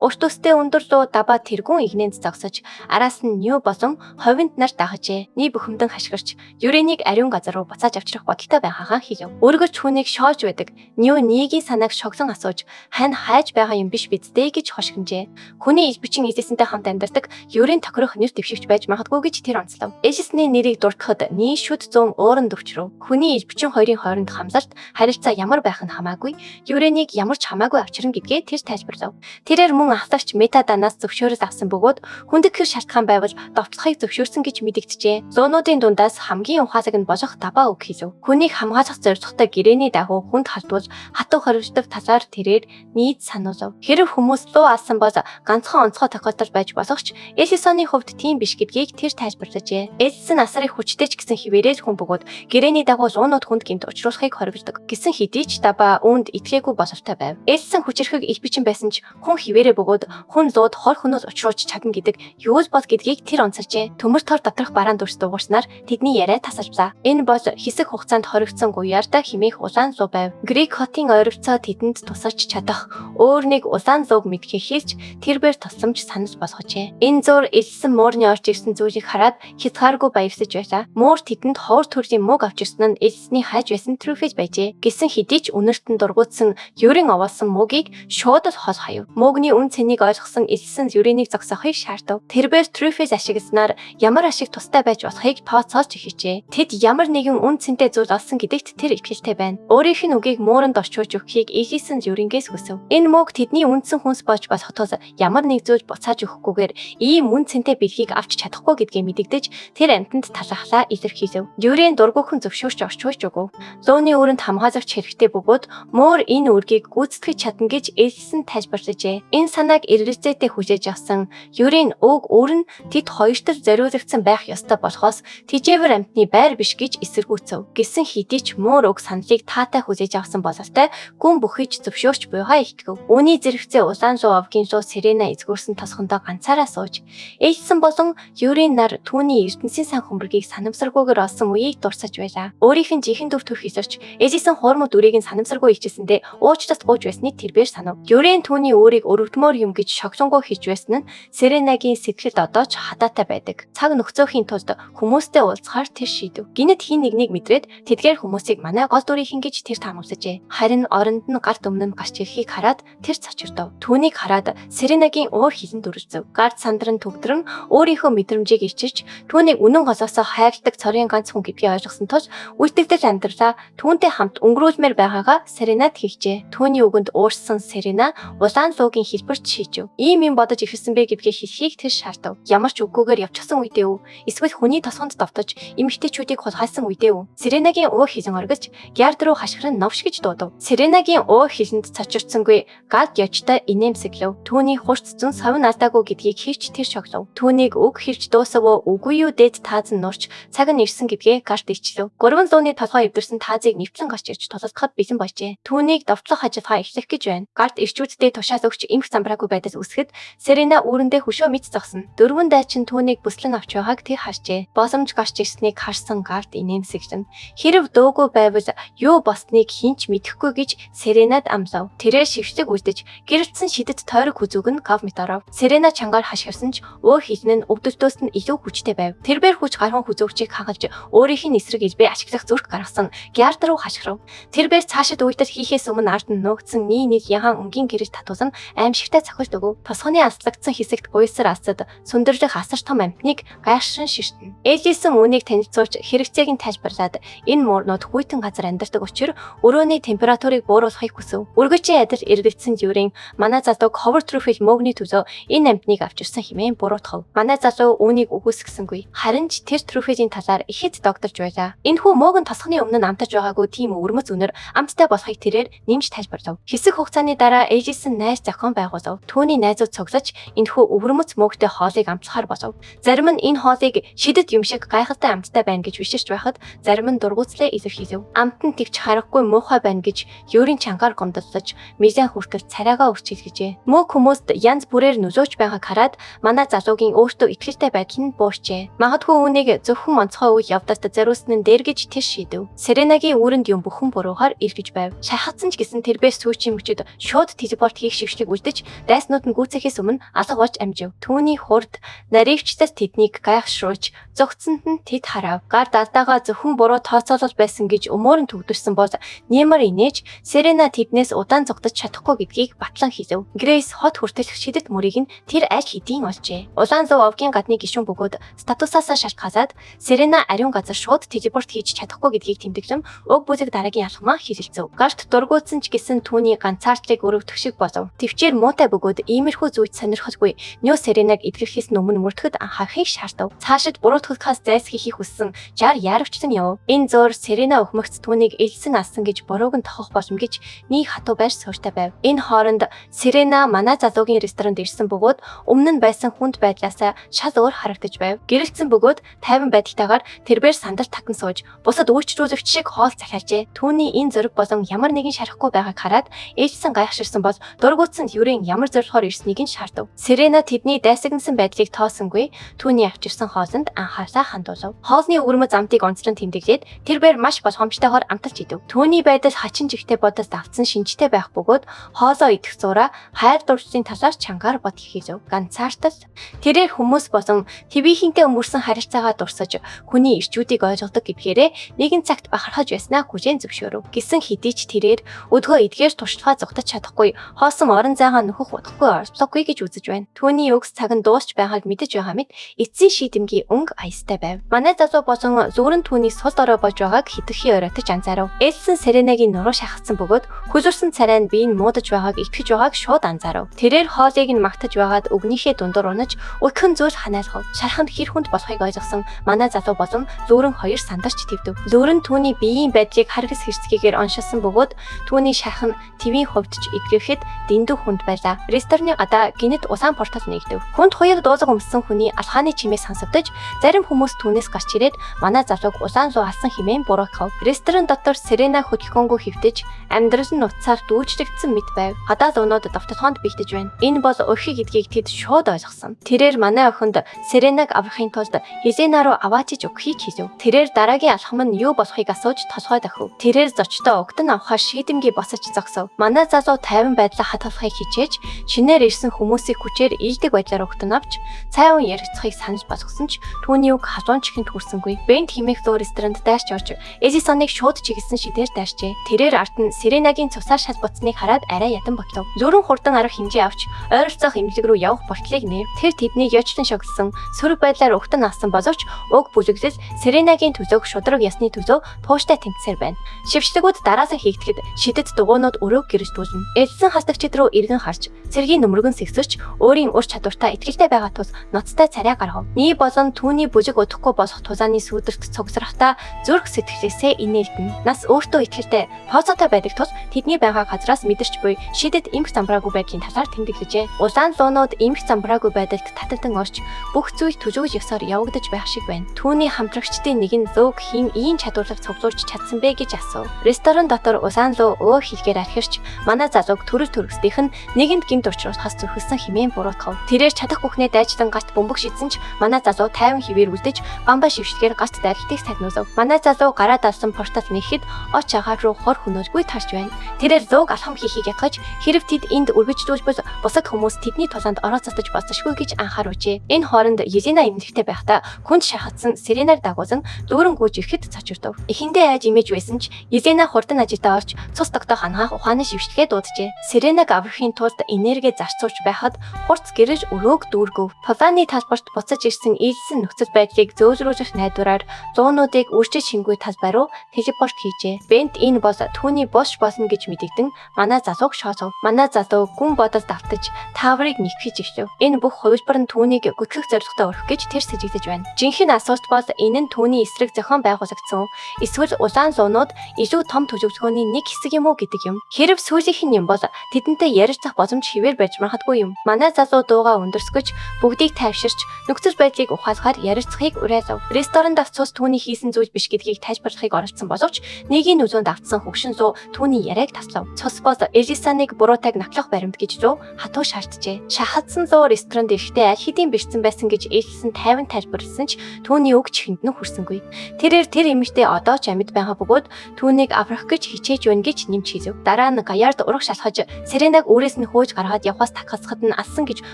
Урт төстэй өндөр луу дабаа тэргүүн игнэнд зогсож араас нь Нью болон ховинд нар дагажээ. Ний бухимдан хашгирч Юренийг ариун газар руу буцааж авчрах бодолтой байгаагаа хэлв. Өргөж хүнийг шоож байдаг. Нью Нигийн санааг шоглон асууж хань хайж байгаа юм биш бидтэй гэж хошигнжээ. Хүний иж бичин Эжисэнтэй хамт амьдардаг Юрийн тохирох нэр дэвшигч байж магадгүй гэж тэр онцлов. Эжисний нэрийг дуртахад Ний шүд зүүн ууранд өвчрөв. Хүний иж бичин хоёрын хооронд хамлалт харилцаа ямар байх нь хамаагүй. Юренийг ямар ч хамаагүй авчирна гэдгээ тэр тайлбарлав. Тэрээр мөн ахлагч метаданаас зөвшөөрөл авсан бөгөөд хүндэг хэр шалтгаан байвал довтлохыг зөвшөөрсөн гэж мэдэгджээ. Зуунуудын дундаас хамгийн ухаалаг нь болох дабаа үг хэлв. Хүнийг хамгаалах зорилготой гэрээний дагуу хүнд халдвал хатуу хоригддаг талаар тэрээр нийт сануулав. Хэрэг хүмүүс луу алсан бол ганцхан онцгой тохиолдол байж болох ч Эжисоны хувьд тийм биш гэдгийг тэр тайлбарлажээ. Эжис нь асар их хүчтэй ч гэсэн хിവэрэл хүн бөгөөд гэрээний дагуу зуунууд хүнд гинт учруулахыг хоригддог. Гэсэн хэдий ч дабаа үүнд итгээгүй бололтой байв. Эжис нь хүчирхэг ич бичин байсан ч хүн хിവэрэ бөгөөд хүн зууд хор хөнөөс учруулж чадна гэдэг юу л бод гэдгийг тэр онцолжээ. Төмөр тор доторх бараан дүрс дугуйснаар тэдний яриа тасалжлаа. Энэ бол хэсэг хугацаанд хоригдсон гуяарда химээх улаан луу байв. Грек хотын ойролцоо тэдэнд тусалж чадах өөр нэг улаан лууг мэдхийг хэлж тэрбээр тусламж санал болгожээ. Энэ зур элсэн муурны орж ирсэн зүйлийг хараад хязгааргүй баявсаж байлаа. Муур тэдэнд ховор төрлийн мөг авч ирсэн нь элсний хайж байсан трюфэж байжээ. Гэсэн хэдий ч үнэртэн дургуутсан Юрийн овоолсон мөгийг шууд л хол хаяв. Мөгний үн цэнийг ойлгосон элсэн Юренийг зогсоохыг шаардав. Тэрбээр трюфэж ашигласнаар ямар ашиг тустай байж болохыг тооцоолж эхэлжээ. Тэд ямар нэгэн үн цэнтэй зүйл олсон гэдэгт тэр итгэлтэй байна. Өөрийнх нь үгийг мууранд орчуулж өгөхийг Эжисэн Юрингээс хүсв. Энэ мөг тэдний үндсэн хүнс болж болох тул ямар нэг зүйл буцааж өгөхгүйгээр ийм үн цэнтэй бэлгийг авч чадахгүй гэдгээ мэдэгдэж тэр амьтанд талархлаа илэрхийлв. Юрийн дургүйхэн зөвшөөрч орчуулж өгөв. Лууны өрөнд хамгаалагч хэрэгтэй бөгөөд муур энэ үргийг гүйцэтгэж чадна гэж Эжисэн тайлбарлажээ. Энэ санааг эргэлзээтэй хүлээж авсан Юрийн уг өөр нь тэд хоёртол зориулагдсан байх ёстой болохоос тижээвэр амьтны байр биш гэж эсэргүүцэв. Гэсэн хэдий ч муур уг саналыг таатай хүлээж авсан бололтой гүн бүхийч зөвшөөрч буйгаа итгэв. Үүний зэрэгцээ улаан луу овгийн луу Серена эзгүүрсэн тосгондоо ганцаараа сууж Эжисэн болон Юрийн нар түүний ертөнцийн сан хөмбөргийг санамсаргүйгээр олсон үеийг дурсаж байлаа. Өөрийнх нь жихэн дүр төрх эсэрч Эжисэн хуурмууд үрийг нь санамсаргүй ичээсэндээ уучлалт гуйж байсныг тэрбээр санав. Юрийн түүний өөрийг өрөвдмөр юм гэж шоглонгоо хийж байсан нь Серенагийн сэтгэлд одоо ч хатаатай байдаг. Цаг нөхцөөхийн тулд хүмүүстэй уулзахаар тэр шийдэв. Гинэт хин нэгнийг мэдрээд тэдгээр хүмүүсийг манай гол дүрийнхэн гэж тэр таамаглажээ. Харин оронд нь гарт өмнө гарч ирэхийг хараад тэр цочирдов. Түүнийг хараад Серенагийн уур хилэн дүрлзэв. Гарт сандран төгдрөн өөрийнхөө мэдрэмжийг ичиж түүнийг үнэн голоосоо хайрладаг цорын ганц хүн гэдгийг ойлгосон тул үлдэгдэл амьдралаа түүнтэй хамт өнгөрүүлмээр байгаагаа Серенад хэлжээ. Түүний үгэнд уурсан Серена улаан луугийн хэлбэрт шийжв. Ийм юм бодож ирсэн бэ гэдгийг хэлхийг тэр шаардав. Ямар ч үггүйгээр явчихсан үедээ үү? Эсвэл хүний тосгонд давтаж эмэгтэйчүүдийг хулгайлсан үедээ үү? Серенагийн уур хилэн оргилж гярд руу хашгиран новш гэж дуудав. Серенагийн уур хилэнд цочирдсангүй гард явжтай инээмсэглэв. Түүний хурц зүүн совин алдаагүй гэдгийг хэлж тэр шоглов. Түүнийг үг хэлж дуусав үгүй юу дээд таазан нурч цаг нь ирсэн гэдгээ гарт ичлэв. 3 лууны толгой эвдэрсэн таазыг нэвтлэн гарч ирж тулалдахад бэлэн болжээ. Түүнийг довтлох ажиллагаа эхлэх гэж байна. Гарт ирчүүдтэй тушаал өгч эмх замбраагүй байдал үсгэд Серена үүрэндээ хөшөө мэд зогсно. Дөрвөн дайчин түүнийг бүслэн авч байгааг тэр харжээ. Боломж гарч ирснийг харсан гарт инээмсэглэн хэрв дөөгүй байвал юу болсныг хинч мэдэхгүй гэж Серенад амлав. Тэрээр шившлэг үлдэж гэрэлтсэн шидэд тойрог хүзүүг нь ковмит оров. Серена чангаар хашгирсан ч уур хилэн нь өвдөлтөөс нь илүү хүчтэй байв. Тэрбээр хүч гархан хүзүүгчийг хагалж өөрийнх нь эсрэг илбээ ашиглах зүрх гаргасан гярд руу хашгирав. Тэрбээр цаашид уйтал хийхээс өмнө ард нь нуугдсан нэг ягаан өнгийн гэрэл татуулан аимшигтай цохилт өгөв. Тосгоны аслагдсан хэсэгт буйсар асад сүндэрлэх асар том амьтныг гайхшин ширтэн. Эжисэн үүнийг танилцуулж хэрэгцээг нь тайлбарлаад энэ муурнууд хүйтэн газар амьдардаг учраас өрөөний температурыг бууруулахыг хүсв. Өргөчийн адил эргэлдсэн Юрийн манай залууг ховор трюфел мөгний төлөө энэ амьтныг авч ирсэн хэмээн буруутгав. Манай залуу үүнийг үгүйсгэсэнгүй. Харин ч тэр трюфелийн талаар ихэд догдорж байлаа. Энэхүү мөөгн тосгоны өмнө амтаж байгаагүй тийм өвөрмөц үнэр амттай болохыг тэрээр нэмж тайлбарлав. Хэсэг хугацааны дараа Эжисэн найз зохион байгуулав. Түүний найзууд цуглаж энэхүү өвөрмөц мөөгтэй хоолыг амтлахаар болов. Зарим нь энэ хоолыг шидэт юм шиг гайхалтай амттай байна гэж биширч байхад зарим нь дургуутслаа илэрхийлв. Амт нь тэгч харахгүй муухай байна гэж Юрийн чангаар гомдолцож мизан хүртэл царайгаа өрчилгэжээ. Мөг хүмүүст янз бүрээр нөлөөж байгааг хараад манай залуугийн өөртөө итгэлтэй байдал нь буурчээ. Магадгүй үүнийг зөвхөн онцгой үе явдалт зориулсан нь дээр гэж тэр шийдэв. Серенагийн үүрэнд юм бүхэн буруугаар эргэж байв. Шахацсан ч гэсэн тэрбээс сүүчийн мөчөд шууд телепорт хийх шившлэг үлдэж дайснууд нь гүйцэхээс өмнө алга болж амжив. Түүний хурд наривчдаас тэднийг гайхшруулж зогцсонд нь тэд харав. Гар далдаага зөвхөн буруу тооцоолол байсан гэж өмөөрн төгдөрсөн бол Неймар инээж Серена тэднээс удаан зогдож чадахгүй гэдгийг батлан хэлв. Грейс хот хүртэл шидэт мөрийг нь тэр аль хэдийн олжээ. Улаан зов овгийн гадны гишүүн бөгөөд статусаасаа шалтгаалаад Серена ариун газар шууд телепорт хийж чадахгүй гэдгийг тэмдэглэн уг бүлэг дараагийн алхмаа хэлэлцэв. Гарт дургуутсан ч гэсэн түүний ганцаардлыг өрөвдөх шиг болов. Төвчээр муутай бөгөөд иймэрхүү зүйд сонирхолгүй Нью Серенаг эдгэрхээс өмнө мөрдөхөд анхаарахыг шаардав. Цаашид буруутгахаас зайлсхийхийг хүссэн 60 яарвчсан яв. Энэ зөөр Серена өхмөгц түүнийг элсэн алсан гэж бурууг нь тохох болно гэж нэг хатуу байр суурьтай байв. Энэ хооронд Серена манай залуугийн ресторанд ирсэн бөгөөд өмнө нь байсан хүнд байдлаасаа шал өөр харагдаж байв. Гэрэлтсэн бөгөөд тайван байдалтайгаар тэрбээр сандал татан сууж бусад үйлчлүүлэгч шиг хоол захиалжээ. Түүний энэ зөрөг болон ямар нэгэн шарахгүй байгааг хараад ээлжсэн гайхширсан бол дургуутсан Юрийн ямар зорилгоор ирснийг нь шаардав. Серена тэдний дайсагнасан байдлыг тоосонгүй түүний авчирсан хоолнд анхаарлаа хандуулав. Хоолны өвөрмөц амтыг онцлон тэмдэглээд тэрбээр маш болгоомжтойгоор амталж идэв. Түүний байдал хачин жигтэй бодож давтсан шинжтэй байх бөгөөд хоолоо идэх зураа хайр дуршлын талаар чангаар бод хийжэв. Ганцаардал тэрээр хүмүүс болон твийнхэнтэй өнгөрсөн харилцаагаа дурсаж хүний ирчүүдийг ойлгодог гэдгээрээ нэгэн цагт бахархаж байснаа хүлээн зөвшөөрөв. Гисэн хэдий ч тэрээр өдгөө эдгээр туршлагаа зугтаж чадахгүй хоосон орон зайгаа нөхөх удахгүй оролцоогүй гэж үзэж байна. Түүний өгс цаг нь дуусч байгааг мэдэж байгаа мэт эцсийн шийдэмгий өнгө аястай байв. Манай залуу болон зүүрэн түүний сул дорой болж байгааг хитрхи оройтож анзаарав. Элсэн Серенагийн нуруу шахацсан бөгөөд хүзүрсэн царай нь биеийг муудаж байгааг итгэж байгааг шууд анзаарав. Тэрээр хоолыг нь магтаж байгаад өгнийхээ дундуур унаж өдгөн зүйл ханаалгав. Шарханд хэр хүнд болохыг ойлгосон манай залуу болон зүүрэн хоёр сандарч твдэв. Зүүрэн түүний биеийн байдлыг харгас хэрцгийгээр оншилсан бөгөөд түүний шархан твийн хувьдч эдгэрэхэд дэндүү хүнд байлаа. Рестораны гадаа гинэт улаан портал нэгдэв. Хүнд хуяг дуулга өмссөн хүний алхааны чимээ сонсогдож зарим хүмүүс түүнээс гарч ирээд манай залууг улаан луу алсан хэмээн буруутгав. Ресторан дотор Серена хөдөлгөөнгөө хөвтөж амьдрал нь уцаар дүүжлэгдсэн мэт байв. Гадаа луунууд довтолгоонд бийгдэж байна. Энэ бол урхи гэдгийг тэд шууд ойлгосон. Тэрээр манай охинд Серенаг аврахын тулд Хелена руу аваачиж өгөхийг хэлв. Тэрээр дараагийн алхам нь юу болохыг асууж толгой дохив. Тэрээр зочдоо угтан авахаар шийдэмгий босож зогсов. Манай залуу тайван байдлаа хатгалахыг хичээж шинээр ирсэн хүмүүсийг хүчээр ийдэг байдлаар угтан авч цай уун ярилцахыг санаж болгосон ч түүний үг халуун чихэнд хүрсэнгүй. Бент химэх зур ресторанд дайрч орж Эдисоныг шууд чиглэсэн шидээр дайрчээ. Тэрээр ард нь Серенагийн цусаар шалбацсныг хараад арай ядан бодлоо. Зөрөн хурдан арга хэмжээ авч ойролцоох эмнэлэг рүү явах болтлыг нэр. Тэр тэднийг ёчлон шогдсон сөрөг байдлаар угтан авсан боловч уг бүлэглэл Серенагийн төлөөг шудраг ясны төлөө тууштай тэнцсээр байна. Шившлэгүүд дараасаа хийгдэхэд шидэт дугуйнууд өрөөг гэрэлтүүлнэ. Эдсэн хастагчид руу эргэн харж цэргийн нөмргөн сэгсэж өөрийн ур чадвартай итгэлтэй байгаа тул ноцтой царай гаргав. Nii болон түүний бүжиг удахгүй болох тулааны сүудэрт цогцрахтаа зүрх сэтгэлээсээ инээлдэн. Нас өөртөө итгэлтэй фосотой байдаг тул тэдний байгаа газраас мэдэрч буй шидэт эмх замбраагүй байдлын талаар тэмдэглэжээ. Улаан луунууд эмх замбраагүй байдалд таталдан орж бүх зүйл түжүүж ёсоор явагдаж байх шиг байна. Түүний хамтрагчдын нэг нь зөөг хийн ийм чадварлаг цуглуулж чадсан бэ гэж асуув. Ресторан дотор улаан луу өөр хэлгээр архирч манай залууг төрөл төрөстийнх нь нэгэнд гинт учруулахаас зүрхэлсэн хэмээн буруутгав. Тэрээр чадах бүхнээ дайчлан галт бөмбөг шидсэн ч манай залуу тайван хിവэр үлдэж бамбаа шившлэгээр галт дайралтыг сагнуулав. Манай залуу гараа далсан портал нэхэд оч агаар руу хор хөнөөлгүй тарж байна. Тэрээр зөөг алхам хийхийг ятгаж хэрэв тэд энд үргэлжлүүлбэл бусад хүмүүс тэдний тулаанд орооцолдож болзошгүй гэж анхааруулжээ. Энэ хооронд Елена эмнэлэгтэй байхдаа күнд шахацсан Серенаар дагуулсан дүүрэн гүйж ирэхэд цочирдов. Эхэндээ айж имэж байсан ч Елена хурдан ажитаа орж цус тогтоох анхаах ухааны шившлэгээ дууджээ. Серенаг аврахын тулд энерги зарцуулж байхад хурц гэрэж өрөөг дүүргэв. Тулааны талбарт буцаж ирсэн ээлсэн нөхцөл байдлыг зөөлрүүлэх найдвараар зуунуудыг үржиж шингүй талбай руу телепорт хийжээ. Бент энэ бол түүний босч болно гэж мэдэгдэн манай залууг шоолов. Манай залуу гүн бодол давтаж тааврыг нэгтгэж ившив. Энэ бүх хувилбар нь түүнийг гүтгэх зорилготой өрөх гэж тэр сэжигдэж байна. Жинхэнэ асуулт бол энэ нь түүний эсрэг зохион байгуулагдсан эсвэл улаан луунууд илүү том төлөвлөгөөний нэг хэсэг юм уу гэдэг юм. Хэрэв сүүлийнх нь юм бол тэдэнтэй ярилцах боломж хэвээр байж магадгүй юм. Манай залуу дууга өндөрсгөж бүгдийг тайвширч нөхцөл байдлыг ухаалгаар ярилцахыг уриалав. Ресторанд авцус түүний хийсэн зүйл биш гэдгийг тайлбарлахыг оролдсон боловч нэгийн нөлөөнд автсан хөгшин луу түүний яриаг таслав. Цус бол Элисаныг буруутайг натлах баримт гэж лөө хатуу шаарджээ. Шахацсан луу ресторанд ирэхдээ аль хэдийн бэрцэн байсан гэж ээлсэн тайван тайлбарласан ч түүний үг чихэнд нь хүрсэнгүй. Тэрээр тэр эмэгтэй одоо ч амьд байгаа бөгөөд түүнийг аврах гэж хичээж байна гэж нэмж хийв. Дараа нь Гаярд ураг шалхаж Серенаг өөрөөс нь хөөж гаргаад явхаас тахалсахад нь алсан гэж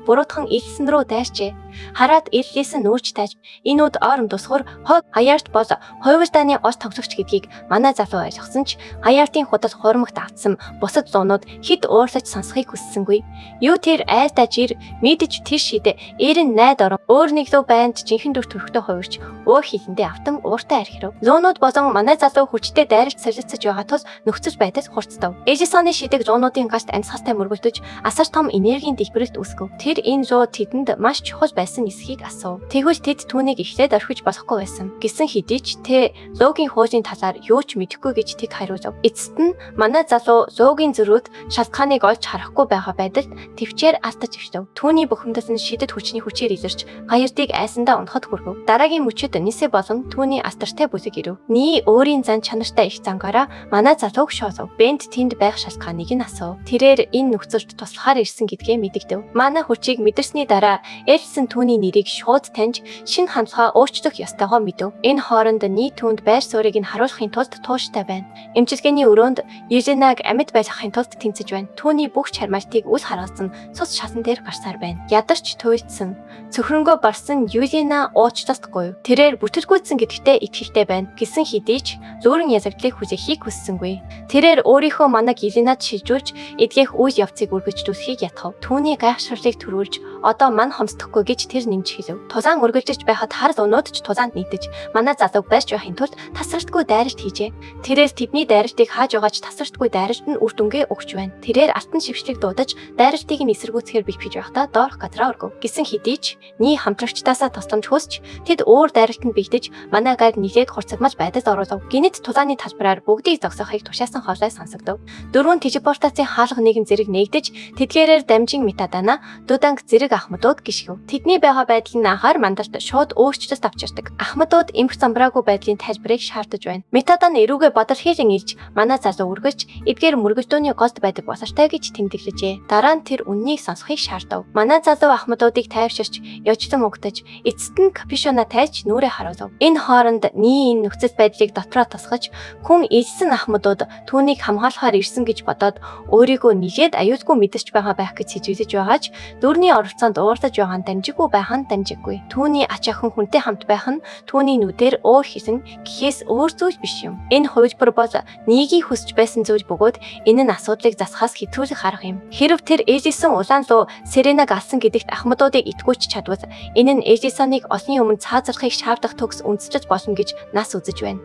буруутхан Элисэн рүү дайрчээ. Хараад Элисэн нүүрч тааж энэ үд ойрон тусахар хойд хаяарт бол хойволдааны ос тогтогч гэдгийг манай залуу ойлгосон ч хаяартын худал хуурмагт автсан бусад зуунууд хэд уурлаж сонсхийг хүссэнгүй. Юу тэр айртаа жир мэдэж тэр шидэ эрен найд орон өөр нэг лөө байнд жинхэнэ дүр төрхтэй хувирч уур хилэндээ автан ууртай архирав. Зуунууд болон манай залуу хүчтэй дайрч солилцож байгаа тул нөхцөж байдал хурцтав. Эжисоны шидэг зуунуудын гаст амьсгалтай мөргөлдөж асар том энергийн дэлбэрэлт үүсгэв. Тэр энэ зуу тэдэнд маш чухал байсан эсхийг асуув. Тэгвэл тэд түүнийг эхлээд орхиж болохгүй байсан. Гэсэн хэдий ч тэ зуугийн хуужийн талаар юу ч мэдэхгүй гэж тэг хариулав. Эцэст нь манай залуу зуугийн зөрүүд шалтгааныг олж харахгүй байгаа байдалд төвчээр алтаж өвчтөв. Түүний бухимдас нь шидэд хүчний хүчээр илэрч хаяртыг айсандаа унахад хүргэв. Дараагийн мөчөд Нисе болон түүний астартай бүлэг ирэв. Ни өөрийн зан чанартай их зангаараа манай залууг шоолов. Бент тэнд байх шалтгааныг нь асуув. Тэрээр энэ нөхцөлд туслахаар ирсэн гэдгээ мэдэгдэв. Манай хүчийг мэдэрсний дараа Элисэн түүний нэрийг шууд таньж шинэ хамтгаа өөрчлөх ёстойгоо мэдэв. Энэ хооронд Ни түүнд байр суурийг нь харуулахын тулд тууштай байна. Эмчилгээний өрөөнд Юженаг амьд байхын тулд тэнцэж байна. Түүний бүх чармаалтыг үл харгалзан цус шасан дээр гарсаар байна. Ядарч туйлдсан. Цөхрөнгөө барсан Южена уучлалтгүй. Тэрээр бүтэлгүйдсэн гэдэгтээ итгэлтэй байна. Гэсэн хэдий ч зөөрөн язагдлыг хүлээхийг хүссэнгүй. Тэрээр өөрийнхөө манаг Юженад шилжүүлж эдгэх үйл явцыг үргэлжлүүлэхийг ятгав. Түүний гайхшруулыг төрүүлж одоо мань хомсдохгүй гэж тэр нэмж хэлв. Тузаан үргэлжлэж байхад хар зуунууд ч тузаанд нийтэж манай залууг байрч байхын тулд тасралтгүй дайралт хийжээ. Тэрээр тэдний дайралтыг хааж байгаач тасралтгүй дайралт нь үр дүнгээ өгч байна. Тэрээр алтан шившлэг дуудаж дайралтыг нь эсэргүүцэхээр бэлтгэж байхдаа доорх газраа өргөв. Гэсэн хэдий ч Ни хамтрагчдаасаа тусламж хүсч тэд өөр дайралтанд бэлдэж манай гайг нийлээд хурцагмаж байдалд оруулав. Гинэт тулааны талбараар бүгдийг зогсоохыг тушаасан хоолой сонсогдов. Дөрвөн телепортацийн хаалга нэгэн зэрэг нэгдэж тэдгээрээр дамжин метадана дуданг зэрэг ахмадууд гიშгэв. Тэдний байгаа байдлыг анхаар мандарт шууд өөрчлөлт авчирдаг. Ахмадууд эмх замбраагүй байдлын тайлбарыг шаардаж байна. Метадан эрүүгээ бодорхийлэн илж манай залуу үргэлж эдгээр мөргөлдөөний голд байдаг бололтой гэж тэмдэглэжээ. Дараа нь тэр үннийг сонсохыг шаардав. Манай залуу ахмадуудыг тайвширч ёжлон угтаж эцэст нь капюшона тайлж нүрээ харуулв. Энэ хооронд Ни энэ нөхцөл байдлыг дотроо тасгаж хүн ээлсэн ахмадууд түүнийг хамгаалахаар ирсэн гэж бодоод өөрийгөө нилээд аюулгүй мэдэрч байгаа байх гэж сэжиглэж байгаач дөрний оролцоонд уурлаж байгаа нь дамжиггүй байх нь дамжиггүй. Түүний ач ахуйн хүнтэй хамт байх нь түүний нүдээр уур хилэн гэхээс өөр зүйл биш юм. Энэ хувилбар бол Нигийн хүсэж байсан зүйл бөгөөд энэ нь асуудлыг засахаас хэтрүүлэх арга юм. Хэрв тэр Элисэн улаан луу Серенаг алсан гэдэгт ахмадуудыг итгүүлж чадвал энэ нь Элисаныг осны өмнө цаазархыг шаардах төгс үндэслэж болно гэж нас үзэж байна.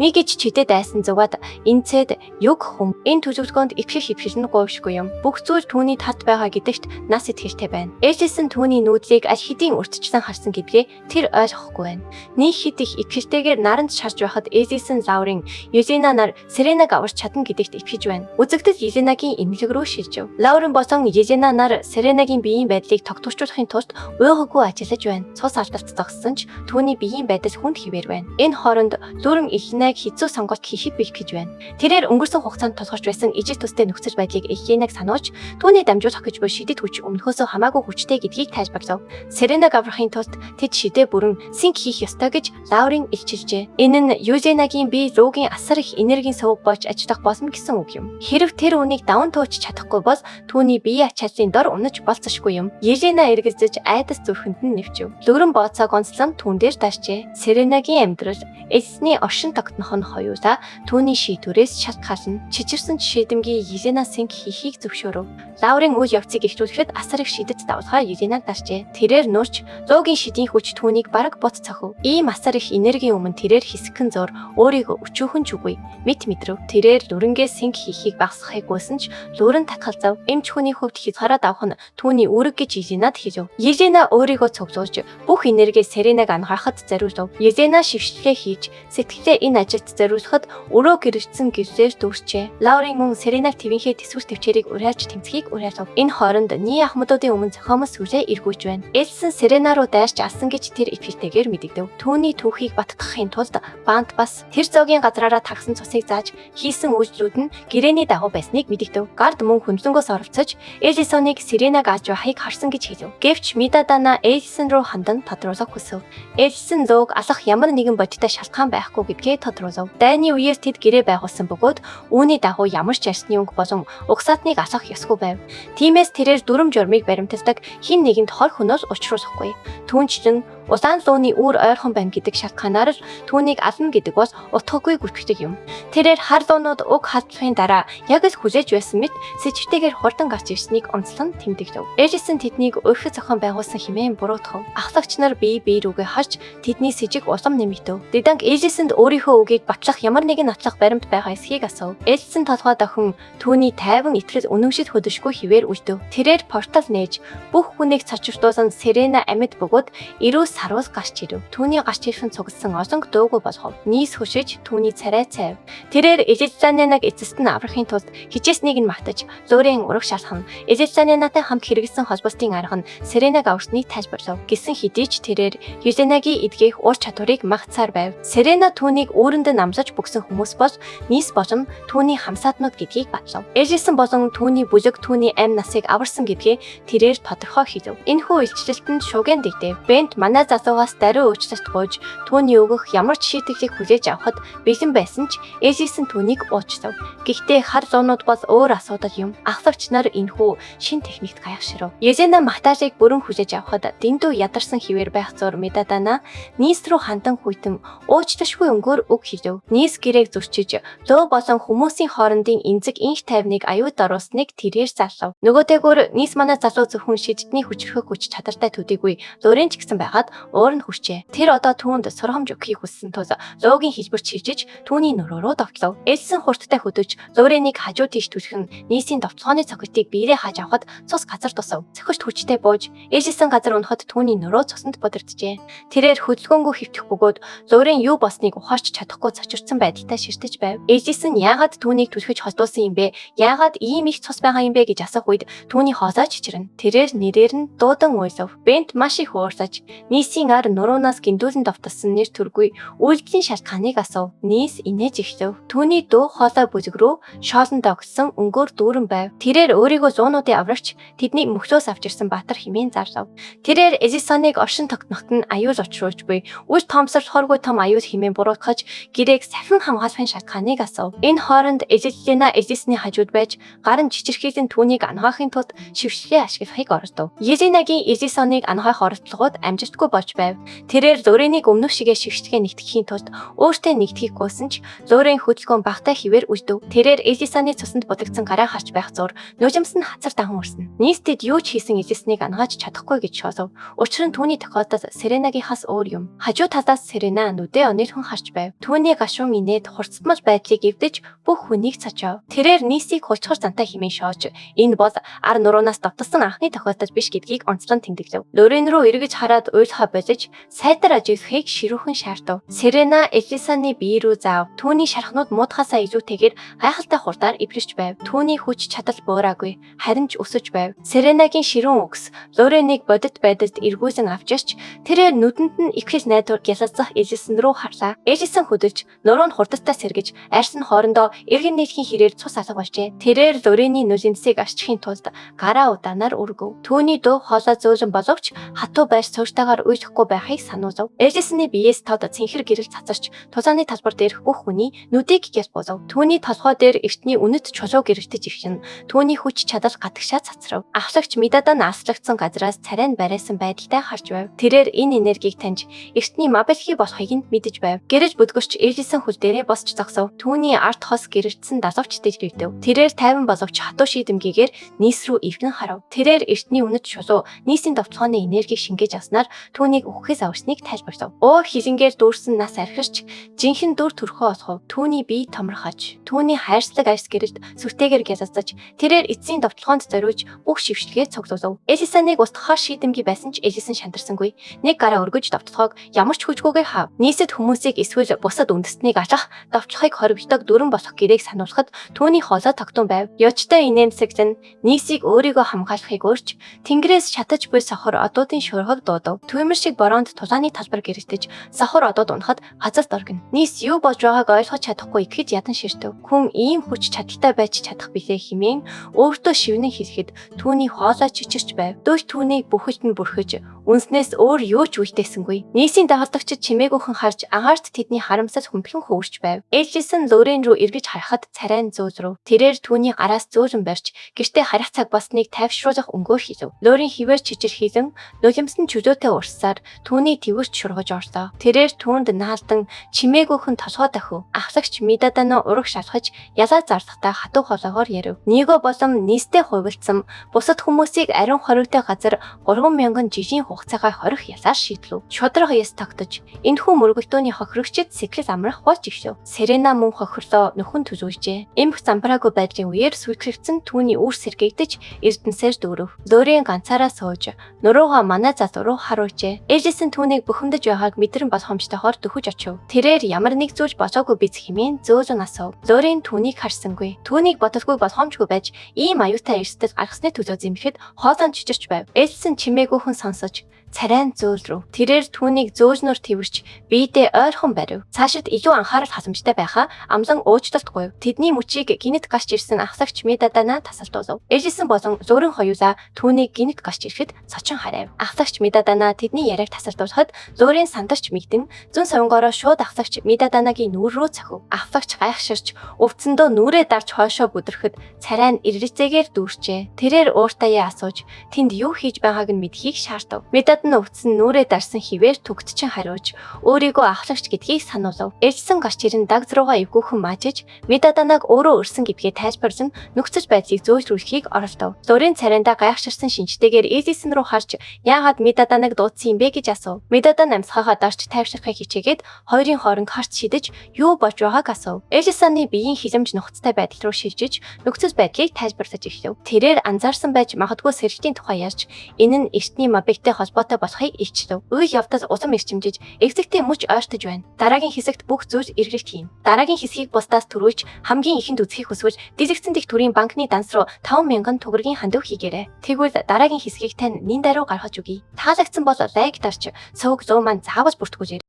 Нэг гэж чидэд айсан зугаад энцэд юг хүм энэ төлөвлөгөөнд итгэх хөвшилн говьшгүй юм. Бүх зүйл түүний талд байгаа гэдэгт нас итгэлтэй байна. Элисэн түүний нүүдлийг аль хэдийн урьдчилан харсан гэдгээ тэр ойлгохгүй байна. Нэг хэд их итгэлтэйгээр наранд шарж байхад Элисэн Лаурын Южена нар Серенаг аварч чадна гэдэгт итгэж байна. Үзэгдэл Юженагийн эмнэлэг рүү шилжив. Лаурын болон Южена нар Серенагийн биеийн байдлыг тогтворчуулахын тулд уйгаагүй ажиллаж байна. Цус алдалт зогссон ч түүний биеийн байдал хүнд хэвээр байна. Энэ хооронд Лүрэн хэцүү сонголт хийхэд бэлэх гэж байна. Тэрээр өнгөрсөн хугацаанд тулгарч байсан ижил төстэй нөхцөл байдлыг Элинаг сануулж түүний дамжуулах гэж буй шидэд хүч өмнөхөөсөө хамаагүй хүчтэй гэдгийг тайлбарлав. Серенаг аврахын тулд тэд шидэ бүрэн синк хийх ёстой гэж Лаурин илчилжээ. Энэ нь Юженагийн бие луугийн асар их энергийн сувг болж ажиллах болно гэсэн үг юм. Хэрв тэр үнийг даван тууч чадахгүй бол түүний бие ачааллын дор унаж болцсошгүй юм. Южена эргэлзэж айдас зүрхэнд нь нэвчв. Лүрэн бооцоо гонцлон түүн дээр дарчээ. Серенагийн амьдрал эсний оршин тогтнох нь хоёулаа түүний шийдвэрээс шалтгаална. Чичирсэн шийдэмгийн Южена синк хийхийг зөвшөөрөв. Лаурын үйл явцыг эхлүүлэхэд асар их шидэт давлгаа Юженаг дарчээ. Тэрээр нурч зуугийн шидийн хүч түүнийг бараг бот цохив. Ийм асар их энергийн өмнө тэрээр хэсэгхэн зур өөрийгөө өчүүхэн ч үгүй мэд мэдрв. Тэрээр лүрэнгээ синк хийхийг багасгахыг гуйсан ч лүрэн татгалзав. Эмч хүний хөвд хязгаараад авах нь түүний үүрэг гэж Юженад хэлв. Южена өөрийгөө цуглуулж бүх энергийг Серенаг анхаарахад зориулв. Южена шившлээ хийж сэтгэлээ энэ ажилд зориулахад өрөө гэрэлтсэн гэрлээр дүүрчээ. Лаурин мөн Серенаг твинхээ тэсвэр төвчээрийг уриалж тэмцэхийг уриалав. Энэ хооронд Ни ахмадуудын өмнө зохиомос сүлээ эргүүлж байна. Элсэн Серена руу дайрч алсан гэж тэр итгэлтэйгээр мэдэгдэв. Түүний түүхийг баттгахын тулд Бант бас тэр зоогийн газраараа тагсан цусыг зааж хийсэн үйлчлүүд нь гэрээний дагуу байсныг мэдэгдэв. Гард мөн хүндлэнгөөс оролцож Элисоныг Серенаг алж байхыг харсан гэж хэлв. Гэвч Мидадана Элисэн руу хандан тодруулах хүсв. Элисэн зөөг алах ямар нэгэн бодиттой шалтгаан байхгүй гэдгээ тодруулав. Дайны үеэр тэд гэрээ байгуулсан бөгөөд үүний дагуу ямар ч арсны өнгө болон угсаатныг асах ёсгүй байв. Тиймээс тэрээр дүрм журмыг баримталдаг хэн нэгэнд хор хөнөөс учруулахгүй. Түүнчлэн Улаан лууны үүр ойрхон байна гэдэг шалтгаанаар түүнийг ална гэдэг бас утгагүй гүтгэдэг юм. Тэрээр хар луунууд уг халдвахын дараа яг л хүлээж байсан мэт сэжигтэйгээр хурдан гарч ирснийг онцлон тэмдэглэв. Ээжсэн тэднийг өөрхөн зохион байгуулсан хэмээн буруутгав. Ахлагч нар бие рүүгээ харж тэдний сэжиг улам нэмэгдэв. Диданг ээжсэнд өөрийнхөө үгийг батлах ямар нэгэн нотлох баримт байгаа эсхийг асуув. Ээжсэн толгой дохин түүний тайван итгэл үнэмшил хөдөшгүй хിവэр үлдэв. Тэрээр портал нээж бүх хүнийг цочртуулсан Серена амьд бөгөөд ирүү саруул гарч ирэв. Түүний гарч ирхэн цугласан осонг дуугүй болгов. Нийс хөшиж түүний царай цайв. Тэрээр Эжелзаненаг эцэст нь аврахын тулд хичээснийг нь магтаж зөөрийн ураг шалхан Эжелзаненатай хамт хэрэгэлсэн холбоостын арга нь Серенаг аврсныг тайлбарлав. Гэсэн хэдий ч тэрээр Юзенагийн эдгэх ур чадварыг магтсаар байв. Серена түүнийг өөрөндөө намсаж бүгсэн хүмүүс бол нийс болон түүний хамсаатнууд гэдгийг батлав. Ээжсэн болон түүний бүлэг түүний амь насыг аварсан гэдгээ тэрээр тодорхой хэлв. Энэхүү илчлэлтэнд шуугин дэгдэв. Бент манай залуугаас даруй уучлалт гуйж түүний өгөх ямар ч шийтгэлийг хүлээж авахд бэлэн байсан ч ээжсэн түүнийг уучлав. Гэхдээ хар луунууд бол өөр асуудал юм. Ахлагч нар энэхүү шин техникт гайхширв. Юзена Махтажийг бүрэн хүлээж авахд дэндүү ядарсан хിവэр байх зур Медадана нийс рүү хандан хүйтэн уучлашгүй өнгөөр үг хэлв. Нийс гэрээг зөрчиж лөө болон хүмүүсийн хоорондын энзэг инх тайвныг аюулд оруулсныг тэрээр заллав. Нөгөөтэйгүр нийс манай залуу зөвхөн шиддний хүчрхэг хүч чадартай төдийгүй луурын ч гэсэн байгаад уур нь хүчээ. Тэр одоо түүнд сургамж өгөхийг хүссэн тул луугийн хэлбэрч хилжиж түүний нуруу руу довтлов. Ээлсэн хурдтай хөдөж луурыныг хажуу тийш түлхэн нийсийн довтлооны цогцыг биерээ хааж авахд цус газар тусав. Цохишт хүчтэй бууж ээжсэн газар унахад түүний нуруу цуснд бодорджээ. Тэрээр хөдөлгөөнгөө хөвтөх бөгөөд луурын юу болсныг ухаарч чадахгүй цочирдсан байдалтай ширтэж байв. Ээжсэн яагаад түүнийг түлхэж холдуулсан юм бэ? Яагаад ийм их цус байгаа юм бэ гэж асах үед түүний хоолой чичрэн. Тэрээр нэрээр нь дуудан уйлав. Бент маш их уурсаж нийсийн ар нуруунаас гиндүүлэн довтолсон нэр төргүй үйлдэлийн шалтгааныг асуув. Нийс инээж эхлэв. Түүний дуу хоолой бүлэг рүү шоолон догсон өнгөөр дүүрэн байв. Тэрээр өөрийгөө зуунуудын аврагч тэдний мөхлөөс авч ирсэн баатар хэмээн зарлав. Тэрээр Эжисоныг оршин тогтноход нь аюул учруулж буй үл томсор хоргүй том аюул хэмээн буруутгаж гэрээг сахин хамгаалахын шалтгааныг асуув. Энэ хооронд Эжелена Эжисны хажууд байж гарын чичирхийлэн түүнийг ангаахын тулд шившлээ ашиглахыг оролдов. Юзенагийн Эжисоныг ангаах оролдлогод амжилтгүй болж байв. Тэрээр Лууриныг өмнөх шигээ шившлэгээ нэгтгэхийн тулд өөртөө нэгтгэхийг гуйсан ч Луурин хөдөлгөөн багтаа хിവэр үлдэв. Тэрээр Эжисаны цуснд будагдсан гараа харж байх зур нужимс нь хацар дахан өрснө. Нийстэд юу ч хийсэн Эжиснийг ангааж чадахгүй гэж шоолов. Учир нь түүний тохиолдолд Серенагийнхаас өөр юм. Хажуу талаас Серена нүдээ онирхон харж байв. Түүний гашуун инээд хурцтмал байдлыг эвдэж бүх хүнийг цачав. Тэрээр нийсийг хулчхар зантай хэмээн шоож энэ бол ар нуруунаас давталсан анхны тохиолдол биш гэдгийг онцлон тэмдэглэв. Луурин руу эргэж хараад уйлхаа болиж сайтар ажиглахыг ширүүхэн шаардав. Серена Эжисаны бие рүү заав. Түүний шархнууд муудахаасаа илүүтэйгээр гайхалтай хурдаар эвлэрч байв. Түүний хүч чадал буураагүй, харин ч өсөж байв. Серенагийн ширүүн үгс Лууриныг бодит байдалд эргүүлэн авчирч тэрээр нүдэнд нь ихэл найдвар гялалзах Эжисэн рүү харлаа. Эжисэн хөдөлж нуруу нь хурдтай сэргэж арьс нь хоорондоо эргэн нийлхийн хэрээр цус алга болжээ. Тэрээр Луурины нүлэнцийг арчихын тулд гараа удаанаар өргөв. Түүний дуу хоолой зөөлөн боловч хатуу байр суурьтайгаар уйлахгүй байхыг сануулав. Эжисэний биеэс тод цэнхэр гэрэл цацарч тулааны талбар дээрх бүх хүний нүдийг гялбуулав. Түүний толгой дээр эртний үнэт чулуу гэрэлтэж ирхэн түүний хүч чадал гадагшаа цацрав. Ахлагч Медадан аслагдсан газраас царай нь барайсан байдалтай харж байв. Тэрээр энэ энергийг таньж эртний Мабелхи болохыг нь мэдэж байв. Гэрэж бүдгөрч Эжисэн хөл дээрээ босч зогсов. Түүний арт хос гэрэлтсэн далавч дэжлэгдэв. Тэрээр тайван боловч хатуу шийдэмгийгээр нийс рүү эвгэн харав. Тэрээр эртний үнэт чулуу нийсийн довтлооны энергийг шингээж авснаар түүнийг өгөхөөс авсныг тайлбарлав. Уур хилэнгээр дүүрсэн нас архирч жинхэнэ дүр төрхөө олохов. Түүний бие томрохож, түүний хайрцаг арьс гэрэлд сүртэйгээр гялалзаж, тэрээр эцсийн довтлоонд зориулж бүх шившлэгээ цуглуулв. Эжисаныг устгахаар шийдэмгий байсан ч Эжисэн шантарсангүй. Нэг гараа өргөж довтлохоог ямар ч хүчгүйгээр хаав. Нийсэд хүмүүсийг эсвэл бусад үндэстнийг алах, довтлохыг хоригддог дүрэн болох гэрээг сануулхад түүний хоолой тогтун байв. Ёчтой инээмсэглэн нийсийг өөрийгөө хамгаалахыг урьж Тэнгэрээс шатаж буй сохор одуудын шуурхаг дуудав. Хувимар шиг бороонд тулааны талбар гэрэлтэж сахар одоод унахад газарт оргино. Нийс юу болж байгааг ойлгож чадахгүй итгэж ядан ширтэв. Хүн ийм хүч чадалтай байж чадах билээ хэмээн өөртөө шивнэн хэлэхэд түүний хоолой чичирч байв. Дөөш түүнийг бүхэлд нь бүрхэж үнснээс өөр юу ч үйтэйсэнгүй. Нийсийн дагалдагчид чимээгүйхэн харж агаарт тэдний харамсал хүмплэн хөвөрч байв. Ээлжсэн Лорен руу эргэж харахад царайн зөөлрөв. Тэрээр түүний араас зөөлөн барьж гэртээ харих цаг басныг тайвшруулах өнгөөр хийлв. Лорен хിവэр чичир хийлэн нулимсан чөлөөтэй урсаар түүний твэрч шургаж орлоо. Тэрээр түүнд наалдан чимээгүйхэн толгой дахив. Ахлагч Мидадано ураг шалгаж ялаа зарлахтаа хатуу хоолоогоор ярив. Нийго болон нийстэй хувилцсан бусад хүмүүсийг ариун хоригтой газар 3000 жилийн хугацаагаар хорих ялаар шийдлв. Шудраг яс тогтож энэхүү мөргөлдөөний хохирогчид сэтлэл амрах болж ившв. Серена мөн хохирлоо нөхөн төлөвлөжээ. Эмх замбраагүй байдлын үеэр сүлгэрэгдсэн түүний үр сэргийгдэж эрдэнсээр дүүрв. Лорен ганцаараа сууж нуруугаа манай залуу руу харуулжээ. Ээжсэн түүнийг бухимдаж байгааг мэдрэн болгоомжтойгоор дөхөж очив. Тэрээр ямар нэг зүйл болоогүй биз хэмээн зөөлөн асуув. Лорен түүнийг харсангүй. Түүнийг бодолгүй болгоомжгүй байж ийм аюутай эрсдэл гаргасны төлөө зэмлэхэд хоолон чичирч байв. Ээжсэн чимээгүйхэн сонсож царайн зөөлрөв. Тэрээр түүнийг зөөлнөр твэрч биедээ ойрхон барив. Цаашид илүү анхаарал хасамжтай байхаа амлан уучлалтгүй. Тэдний мөчийг гинэт гасч ирсэн ахлагч Мидадана тасалдуулав. Ээжсэн болон Лорен хоёулаа түүнийг гинэт гасч ирэхэд сочин харайв. Ахлагч Мидадана тэдний яриаг тасалдуулахад Лорен сандарч мэгдэн зүүн совингороо шууд ахлагч Мидаданагийн нүүр рүү цохив. Ахлагч гайхширч өвцөндөө нүрээ дарж хойшоо бүдрэхэд царайн иргэцээгээр дүүрчээ. Тэрээр ууртаяа асууж тэнд юу хийж байгааг нь мэдхийг шаардав. Өвцөн нүрээ дарсан хിവэр түгтчин хариуж өөрийгөө ахлагч гэдгийг сануулв. Ээлжсэн гарч ирэн дагз руугаа эвгүйхэн маажиж Мидаданаг өөрөө өрсөн гэдгээ тайлбарлан нөхцөл байдлыг зөөлрүүлэхийг оролдов. Лорен царайндаа гайхширсан шинжтэйгээр Ээжсэн рүү харж яагаад Мидаданаг дуудсан юм бэ гэж асуув. Мидадан амьсгаагаа дарж тайвширхахыг хичээгээд хоёрын хооронд харц шидэж юу болж байгааг асуув. Ээжсаны биеийн хилэмж нухацтай байдал руу шилжиж нөхцөл байдлыг тайлбарлаж эхлэв. Тэрээр анзаарсан байж магадгүй сэргэлтийн тухай ярьж энэ нь эртний мобильтэй холбоотой болохыг илчлэв. Үйл явдал улам эрчимжиж эвзэгтэй мөч ойртож байна. Дараагийн хэсэгт бүх зүйл эргэлт хийн. Дараагийн хэсгийг бусдаас төрүүлж хамгийн ихэнд үзхийг хүсвэл дэлгэцэн дэх төрийн банкны данс руу 5,000 төгрөгийн хандив хийгээрэй. Тэгвэл дараагийн хэсгийг тань нин даруй гаргаж өгье. Таалагдсан бол лайк дарч сувг 100 маань заавал бүртгүүлээрэй.